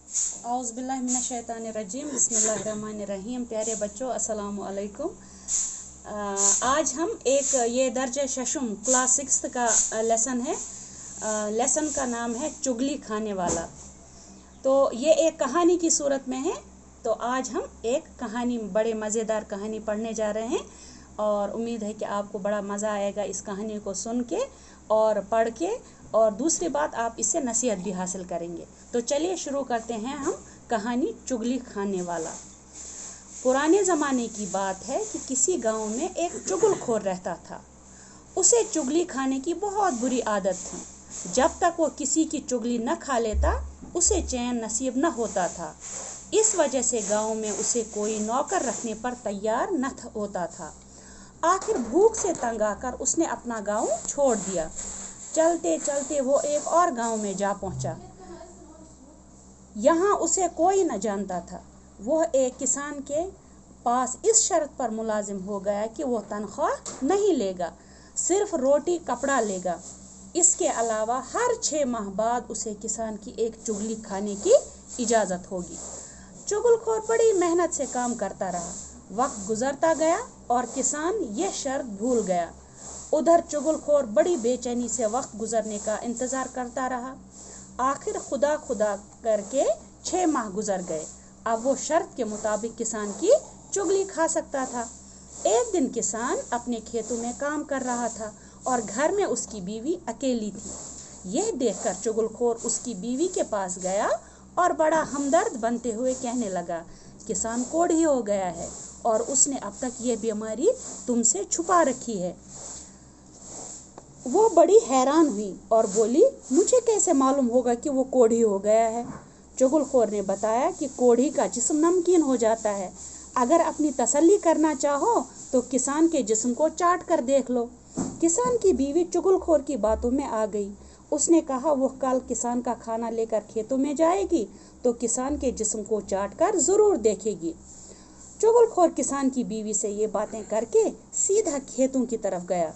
औज़ुबिल्लाहि मिनश्शैतानिर्रजीम बिस्मिल्लाहिर्रहमानिर्रहीम। प्यारे बच्चों, अस्सलामु अलैकुम। आज हम ये दर्ज शशुम क्लास 6 का लेसन है। लेसन का नाम है चुगली खाने वाला। तो ये एक कहानी की सूरत में है। तो आज हम एक कहानी, बड़े मज़ेदार कहानी पढ़ने जा रहे हैं और उम्मीद है कि आपको बड़ा मज़ा आएगा इस कहानी को सुन के और पढ़ के, और दूसरी बात, आप इससे नसीहत भी हासिल करेंगे। तो चलिए शुरू करते हैं हम कहानी चुगली खाने वाला। पुराने ज़माने की बात है कि किसी गांव में एक चुगलखोर रहता था। उसे चुगली खाने की बहुत बुरी आदत थी। जब तक वो किसी की चुगली न खा लेता उसे चैन नसीब न होता था। इस वजह से गांव में उसे कोई नौकर रखने पर तैयार न होता था। आखिर भूख से तंग आकर उसने अपना गांव छोड़ दिया। चलते चलते वो एक और गांव में जा पहुंचा। यहाँ उसे कोई न जानता था। वह एक किसान के पास इस शर्त पर मुलाजिम हो गया कि वो तनख्वाह नहीं लेगा, सिर्फ रोटी कपड़ा लेगा। इसके अलावा हर 6 माह बाद उसे किसान की एक चुगली खाने की इजाज़त होगी। चुगलखोर बड़ी मेहनत से काम करता रहा। वक्त गुजरता गया और किसान ये शर्त भूल गया। उधर चुगलखोर बड़ी बेचैनी से वक्त गुजरने का इंतज़ार करता रहा। आखिर खुदा खुदा करके 6 माह गुजर गए। अब वो शर्त के मुताबिक किसान की चुगली खा सकता था। एक दिन किसान अपने खेतों में काम कर रहा था और घर में उसकी बीवी अकेली थी। यह देखकर चुगलखोर उसकी बीवी के पास गया और बड़ा हमदर्द बनते हुए कहने लगा, किसान कोढ़ी हो गया है और उसने अब तक ये बीमारी तुमसे छुपा रखी है। वो बड़ी हैरान हुई और बोली, मुझे कैसे मालूम होगा कि वो कोढ़ी हो गया है? चुगलखोर ने बताया कि कोढ़ी का जिस्म नमकीन हो जाता है। अगर अपनी तसल्ली करना चाहो तो किसान के जिस्म को चाट कर देख लो। किसान की बीवी चुगलखोर की बातों में आ गई। उसने कहा वो कल किसान का खाना लेकर खेतों में जाएगी तो किसान के जिस्म को चाट कर ज़रूर देखेगी। चुगलखोर किसान की बीवी से ये बातें करके सीधा खेतों की तरफ गया।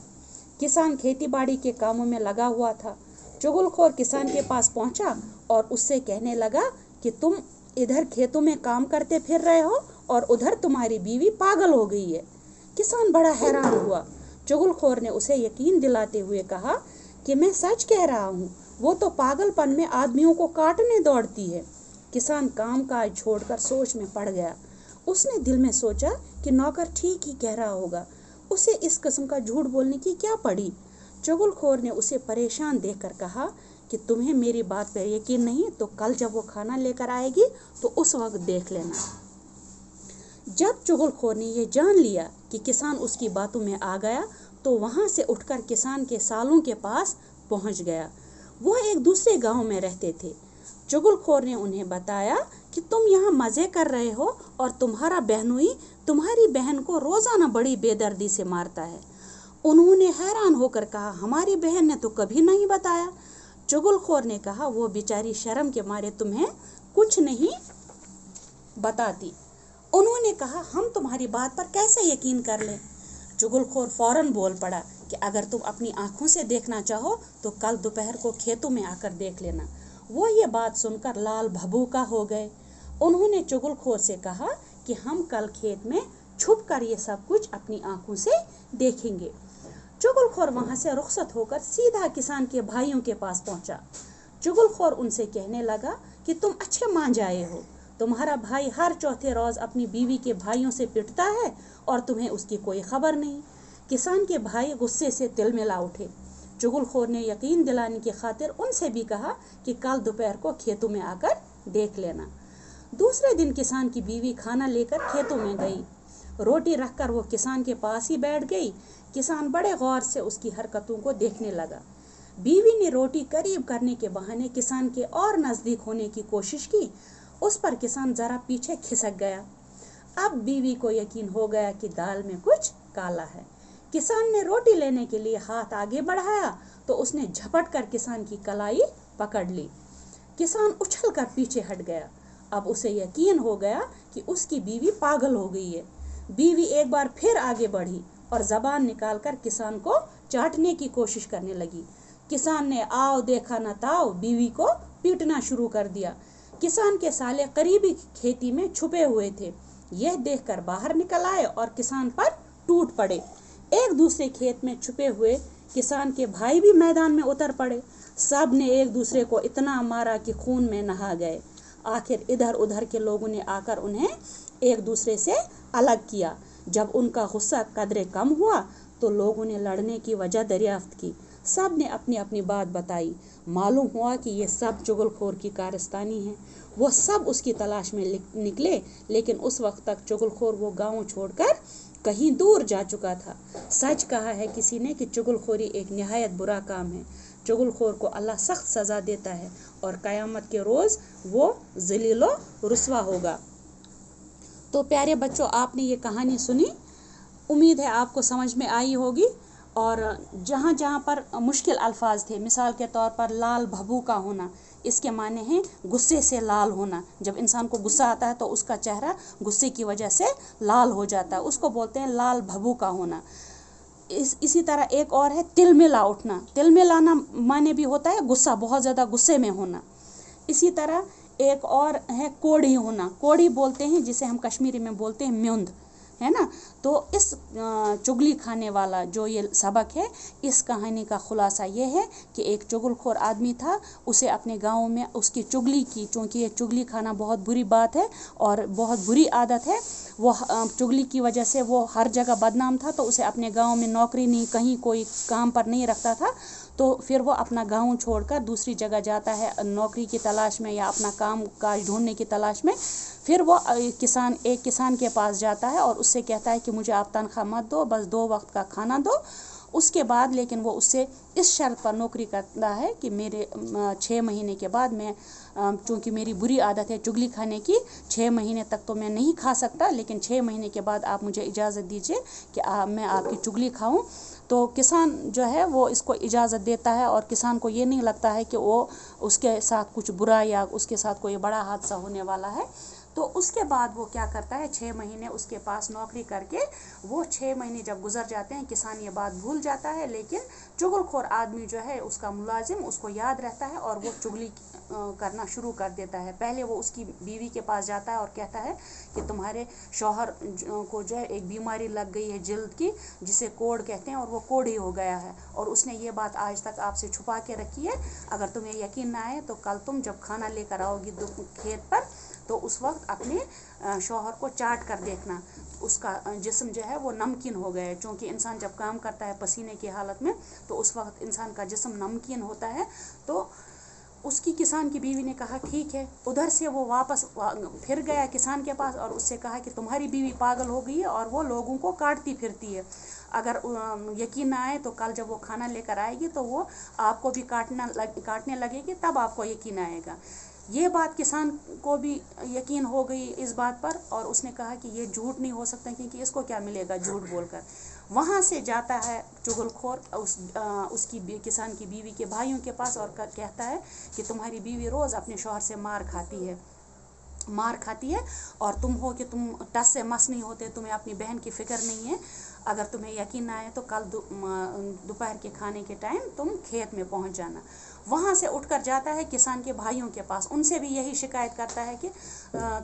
किसान खेती बाड़ी के कामों में लगा हुआ था। चुगलखोर किसान के पास पहुंचा और उससे कहने लगा कि तुम इधर खेतों में काम करते फिर रहे हो और उधर तुम्हारी बीवी पागल हो गई है। किसान बड़ा हैरान हुआ। चुगलखोर ने उसे यकीन दिलाते हुए कहा कि मैं सच कह रहा हूँ, वो तो पागलपन में आदमियों को काटने दौड़ती है। किसान काम काज छोड़कर सोच में पड़ गया। उसने दिल में सोचा कि नौकर ठीक ही कह रहा होगा, उसे इस किस्म का झूठ बोलने की क्या पड़ी। चुगलखोर ने उसे परेशान देखकर कहा कि तुम्हें मेरी बात पर यकीन नहीं तो कल जब वो खाना लेकर आएगी तो उस वक्त देख लेना। जब चुगलखोर ने यह जान लिया कि किसान उसकी बातों में आ गया तो वहां से उठकर किसान के सालों के पास पहुंच गया। वह एक दूसरे गांव में रहते थे। चुगलखोर ने उन्हें बताया कि तुम यहाँ मज़े कर रहे हो और तुम्हारा बहनोई तुम्हारी बहन को रोज़ाना बड़ी बेदर्दी से मारता है। उन्होंने हैरान होकर कहा, हमारी बहन ने तो कभी नहीं बताया। चुगलखोर ने कहा, वो बेचारी शर्म के मारे तुम्हें कुछ नहीं बताती। उन्होंने कहा, हम तुम्हारी बात पर कैसे यकीन कर लें? चुगलखोर फौरन बोल पड़ा कि अगर तुम अपनी आंखों से देखना चाहो तो कल दोपहर को खेतों में आकर देख लेना। वो ये बात सुनकर लाल भभूका हो गए। उन्होंने चुगलखोर से कहा कि हम कल खेत में छुप कर ये सब कुछ अपनी आंखों से देखेंगे। चुगलखोर वहां से रुखसत होकर सीधा किसान के भाइयों के पास पहुंचा। चुगलखोर उनसे कहने लगा कि तुम अच्छे मान जाए हो। तुम्हारा भाई हर चौथे रोज अपनी बीवी के भाइयों से पिटता है और तुम्हें उसकी कोई खबर नहीं। किसान के भाई गुस्से से तिलमिला उठे। चुगलखोर ने यकीन दिलाने की खातिर उनसे भी कहा कि कल दोपहर को खेतों में आकर देख लेना। दूसरे दिन किसान की बीवी खाना लेकर खेतों में गई। रोटी रखकर वो किसान के पास ही बैठ गई। किसान बड़े गौर से उसकी हरकतों को देखने लगा। बीवी ने रोटी करीब करने के बहाने किसान के और नज़दीक होने की कोशिश की। उस पर किसान ज़रा पीछे खिसक गया। अब बीवी को यकीन हो गया कि दाल में कुछ काला है। किसान ने रोटी लेने के लिए हाथ आगे बढ़ाया तो उसने झपट कर किसान की कलाई पकड़ ली। किसान उछल कर पीछे हट गया। अब उसे यकीन हो गया कि उसकी बीवी पागल हो गई है। बीवी एक बार फिर आगे बढ़ी और ज़बान निकालकर किसान को चाटने की कोशिश करने लगी। किसान ने आओ देखा न ताओ बीवी को पीटना शुरू कर दिया। किसान के साले करीबी खेती में छुपे हुए थे। यह देखकर बाहर निकल आए और किसान पर टूट पड़े। एक दूसरे खेत में छुपे हुए किसान के भाई भी मैदान में उतर पड़े। सब ने एक दूसरे को इतना मारा कि खून में नहा गए। आखिर इधर उधर के लोगों ने आकर उन्हें एक दूसरे से अलग किया। जब उनका गुस्सा कदरे कम हुआ तो लोगों ने लड़ने की वजह दरियाफ्त की। सब ने अपनी अपनी बात बताई। मालूम हुआ कि ये सब चुगलखोर की कारस्तानी है। वो सब उसकी तलाश में निकले, लेकिन उस वक्त तक चुगलखोर वो गांव छोड़कर कहीं दूर जा चुका था। सच कहा है किसी ने कि चुगलखोरी एक निहायत बुरा काम है। चुगलखोर को अल्लाह सख्त सज़ा देता है और क़यामत के रोज़ वो ज़लील व रुस्वा होगा। तो प्यारे बच्चों, आपने ये कहानी सुनी, उम्मीद है आपको समझ में आई होगी। और जहाँ जहाँ पर मुश्किल अल्फाज थे, मिसाल के तौर पर लाल भभू का होना, इसके माने हैं गुस्से से लाल होना। जब इंसान को गुस्सा आता है तो उसका चेहरा गुस्से की वजह से लाल हो जाता है, उसको बोलते हैं लाल भभू का होना। इसी तरह एक और है तिलमिला उठना। तिलमिलाना माने भी होता है गुस्सा, बहुत ज़्यादा गुस्से में होना। इसी तरह एक और है कोढ़ी होना। कोढ़ी बोलते हैं जिसे हम कश्मीरी में बोलते हैं म्युंद, है ना। तो इस चुगली खाने वाला जो ये सबक है, इस कहानी का खुलासा ये है कि एक चुगलखोर आदमी था, उसे अपने गाँव में उसकी चुगली की, चूँकि ये चुगली खाना बहुत बुरी बात है और बहुत बुरी आदत है। वो चुगली की वजह से वो हर जगह बदनाम था, तो उसे अपने गाँव में नौकरी नहीं, कहीं कोई काम पर नहीं रखता था। तो फिर वो अपना गाँव छोड़कर दूसरी जगह जाता है नौकरी की तलाश में या अपना काम काज ढूंढने की तलाश में। फिर वो एक किसान के पास जाता है और उससे कहता है कि मुझे आप तनख्वाह मत दो, बस 2 वक्त का खाना दो। उसके बाद लेकिन वो उससे इस शर्त पर नौकरी करता है कि मेरे 6 महीने के बाद मैं, चूँकि मेरी बुरी आदत है चुगली खाने की, 6 महीने तक तो मैं नहीं खा सकता, लेकिन 6 महीने के बाद आप मुझे इजाज़त दीजिए कि मैं आपकी चुगली खाऊं। तो किसान जो है वो इसको इजाज़त देता है और किसान को ये नहीं लगता है कि वो उसके साथ कुछ बुरा या उसके साथ कोई बड़ा हादसा होने वाला है। तो उसके बाद वो क्या करता है, 6 महीने उसके पास नौकरी करके, वो 6 महीने जब गुजर जाते हैं, किसान ये बात भूल जाता है, लेकिन चुगलखोर आदमी जो है उसका मुलाजिम उसको याद रहता है और वो चुगली करना शुरू कर देता है। पहले वो उसकी बीवी के पास जाता है और कहता है कि तुम्हारे शौहर को जो है एक बीमारी लग गई है जिल्द की, जिसे कोढ़ कहते हैं, और वो कोढ़ी हो गया है और उसने ये बात आज तक आपसे छुपा के रखी है। अगर तुम्हें यकीन ना आए तो कल तुम जब खाना लेकर आओगी खेत पर, तो उस वक्त अपने शौहर को चाट कर देखना, उसका जिस्म जो है वो नमकीन हो गया है। क्योंकि इंसान जब काम करता है पसीने की हालत में, तो उस वक्त इंसान का जिस्म नमकीन होता है। तो उसकी किसान की बीवी ने कहा ठीक है। उधर से वो वापस फिर गया किसान के पास और उससे कहा कि तुम्हारी बीवी पागल हो गई है और वो लोगों को काटती फिरती है। अगर यकीन ना आए तो कल जब वो खाना लेकर आएगी तो वो आपको भी काटने लगेगी, तब आपको यकीन आएगा। ये बात किसान को भी यकीन हो गई इस बात पर और उसने कहा कि ये झूठ नहीं हो सकता, क्योंकि इसको क्या मिलेगा झूठ बोलकर। वहाँ से जाता है चुगलखोर उसकी किसान की बीवी के भाइयों के पास और कहता है कि तुम्हारी बीवी रोज़ अपने शौहर से मार खाती है और तुम हो कि तुम टस से मस नहीं होते, तुम्हें अपनी बहन की फ़िक्र नहीं है। अगर तुम्हें यकीन ना आए तो कल दोपहर के खाने के टाइम तुम खेत में पहुंच जाना। वहाँ से उठकर जाता है किसान के भाइयों के पास, उनसे भी यही शिकायत करता है कि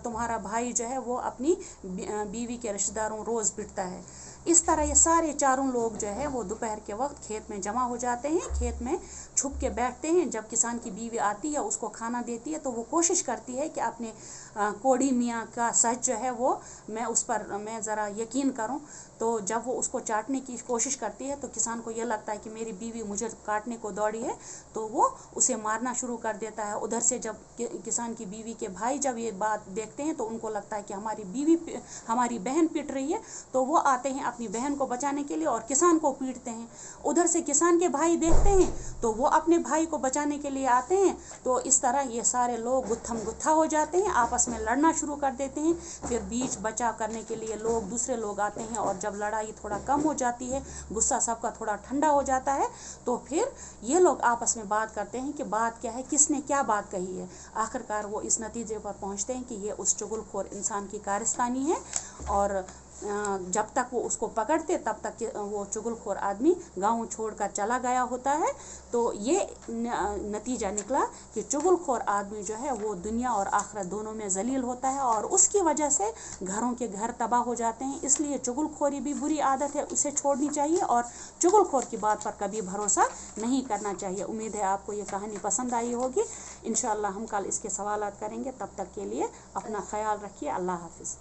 तुम्हारा भाई जो है वो अपनी बीवी के रिश्तेदारों रोज़ पिटता है। इस तरह ये सारे चारों लोग जो है वो दोपहर के वक्त खेत में जमा हो जाते हैं, खेत में छुप के बैठते हैं। जब किसान की बीवी आती है उसको खाना देती है तो वो कोशिश करती है कि अपने कोड़ी मियाँ का सच जो है वो मैं ज़रा यकीन करूं। तो जब वो उसको चाटने की कोशिश करती है तो किसान को यह लगता है कि मेरी बीवी मुझे काटने को दौड़ी है, तो वो उसे मारना शुरू कर देता है। उधर से जब किसान की बीवी के भाई जब ये बात देखते हैं तो उनको लगता है कि हमारी बहन पिट रही है, तो वो आते हैं अपनी बहन को बचाने के लिए और किसान को पीटते हैं। उधर से किसान के भाई देखते हैं तो वो अपने भाई को बचाने के लिए आते हैं। तो इस तरह ये सारे लोग गुत्थम गुत्था हो जाते हैं, आपस में लड़ना शुरू कर देते हैं। फिर बीच बचाव करने के लिए दूसरे लोग आते हैं और जब लड़ाई थोड़ा कम हो जाती है, गुस्सा सबका थोड़ा ठंडा हो जाता है, तो फिर ये लोग आपस में बात करते हैं कि बात क्या है, किसने क्या बात कही है। आखिरकार वो इस नतीजे पर पहुंचते हैं कि ये उस चुगलखोर इंसान की कारस्तानी है और جب تک وہ اس کو پکڑتے تب تک وہ چغل خور آدمی گاؤں چھوڑ کر چلا گیا ہوتا ہے. تو یہ نتیجہ نکلا کہ چغل خور آدمی جو ہے وہ دنیا اور آخرت دونوں میں ذلیل ہوتا ہے، اور اس کی وجہ سے گھروں کے گھر تباہ ہو جاتے ہیں. اس لیے چغل خوری بھی بری عادت ہے، اسے چھوڑنی چاہیے، اور چغل خور کی بات پر کبھی بھروسہ نہیں کرنا چاہیے. امید ہے آپ کو یہ کہانی پسند آئی ہوگی. انشاءاللہ ہم کل اس کے سوالات کریں گے. تب تک کے لیے اپنا خیال رکھیے. اللہ حافظ.